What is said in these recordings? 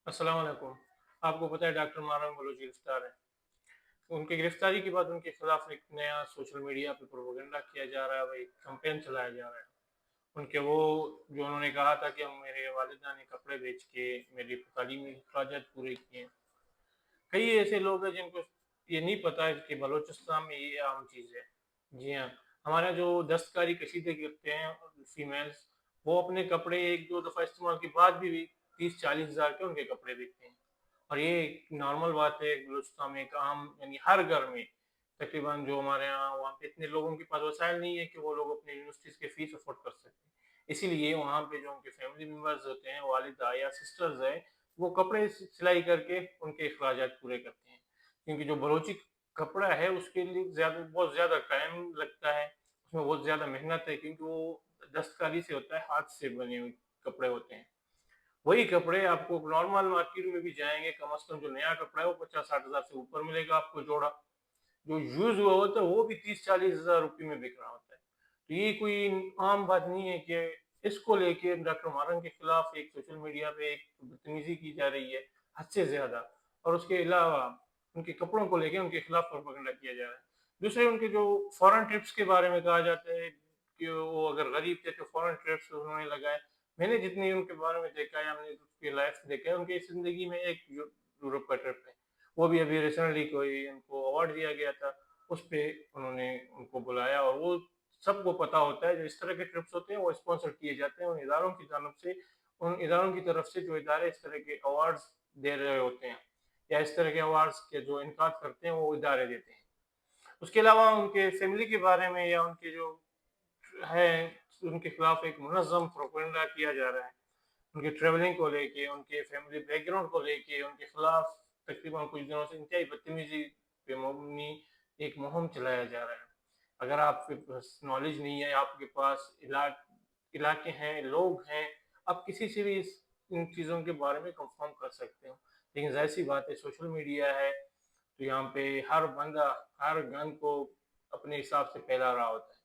अस्सलाम वालेकुम। आपको पता है डॉक्टर मारम बलोच गिरफ्तार हैं। उनकी गिरफ्तारी के बाद उनके खिलाफ एक नया सोशल मीडिया पे प्रोपेगेंडा किया जा रहा है, एक कैंपेन चलाया जा रहा है। उनके वो जो उन्होंने कहा था कि हम मेरे वालिदा ने कपड़े बेच के मेरी तालीमी अखराजात पूरे किए हैं। कई ऐसे लोग हैं जिनको ये नहीं पता है कि बलोचिस्तान में ये आम चीज़ है। जी हाँ, हमारे जो दस्तकारी कशीदे करते हैं फीमेल्स, वो अपने कपड़े एक दो दफ़ा इस्तेमाल के बाद भी 30-40 हज़ार के उनके कपड़े बिकते हैं। और ये एक नॉर्मल बात है बलूचिस्तान में, एक आम यानी हर घर में तकरीबन जो हमारे यहाँ वहाँ पे इतने लोगों के पास वसाइल नहीं है कि वो लोग अपनी यूनिवर्सिटीज़ के फीस अफोर्ड कर सकें। इसीलिए वहाँ पे जो उनके फैमिली मेम्बर्स होते हैं, वालिदा या सिस्टर्स हैं, वो कपड़े सिलाई करके उनके अखराजात पूरे करते हैं। क्योंकि जो बलोची कपड़ा है उसके लिए बहुत ज़्यादा टाइम लगता है, उसमें बहुत ज़्यादा मेहनत है, क्योंकि वो दस्तकारी से होता है, हाथ से बने हुए कपड़े होते हैं। वही कपड़े आपको नॉर्मल मार्केट में भी जाएंगे, कम से कम जो नया कपड़ा है वो 50-60 हज़ार से ऊपर मिलेगा आपको जोड़ा। जो यूज हुआ होता है वो भी 30-40 हज़ार रुपये में बिक रहा होता है। तो ये कोई आम बात नहीं है कि इसको लेके डॉक्टर मारन के खिलाफ एक सोशल मीडिया पे एक बदतमीजी की जा रही है हद से ज्यादा, और उसके अलावा उनके कपड़ों को लेके उनके खिलाफ प्रोपेगेंडा किया जा रहा है। दूसरे उनके जो फॉरेन ट्रिप्स के बारे में कहा जाता है कि वो अगर गरीब थे तो फॉरेन ट्रिप्स उन्होंने लगाए। मैंने जितनी उनके बारे में देखा है, हमने उसकी लाइफ देखा है, उनकी जिंदगी में एक यूरोप का ट्रिप है, वो भी अभी रिसेंटली कोई उनको अवार्ड दिया गया था, उस पे उन्होंने उनको बुलाया। और वो सबको पता होता है जो इस तरह के ट्रिप्स होते हैं वो स्पॉन्सर किए जाते हैं उन इदारों की जानब से, उन इदारों की तरफ से जो इदारे इस तरह के अवार्ड्स दे रहे होते हैं या इस तरह के अवार्ड्स के जो इनकाद करते हैं वो इदारे देते हैं। उसके अलावा उनके फैमिली के बारे में या उनके जो है, उनके खिलाफ एक मुनज़्ज़म प्रोपेगेंडा किया जा रहा है। उनके ट्रैवलिंग को लेके, उनके फैमिली बैकग्राउंड को लेके उनके खिलाफ तकरीबन कुछ दिनों से इंतहाई बदतमीजी पे मबनी एक मुहिम चलाया जा रहा है। अगर आपके पास नॉलेज नहीं है, आपके पास इलाके हैं, लोग हैं, आप किसी से भी इन चीज़ों के बारे में कंफर्म कर सकते हो। लेकिन जाहिर सी बात है सोशल मीडिया है, तो यहाँ पे हर बंदा हर गन को अपने हिसाब से फैला रहा होता है,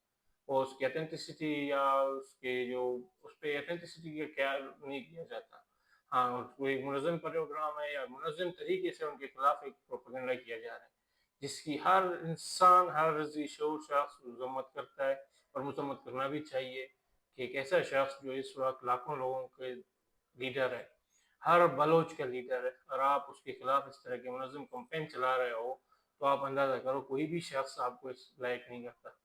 और उसकी ऑथेंटिसिटी या उसके जो उस पे ऑथेंटिसिटी का ख्याल नहीं किया जाता। हाँ, कोई मुनज़्ज़म प्रोग्राम है या मुनज़्ज़म तरीके से उनके खिलाफ एक प्रोपेगेंडा किया जा रहा है, जिसकी हर इंसान, हर ज़ी-शऊर शख्स मज़म्मत करता है, और मज़म्मत करना भी चाहिए कि एक ऐसा शख्स जो इस वक़्त लाखों लोगों के लीडर है, हर बलोच का लीडर है, और आप उसके खिलाफ इस तरह के मुनज़्ज़म कैंपेन चला रहे हो, तो आप अंदाज़ा करो कोई भी शख्स आपको इस लायक नहीं करता।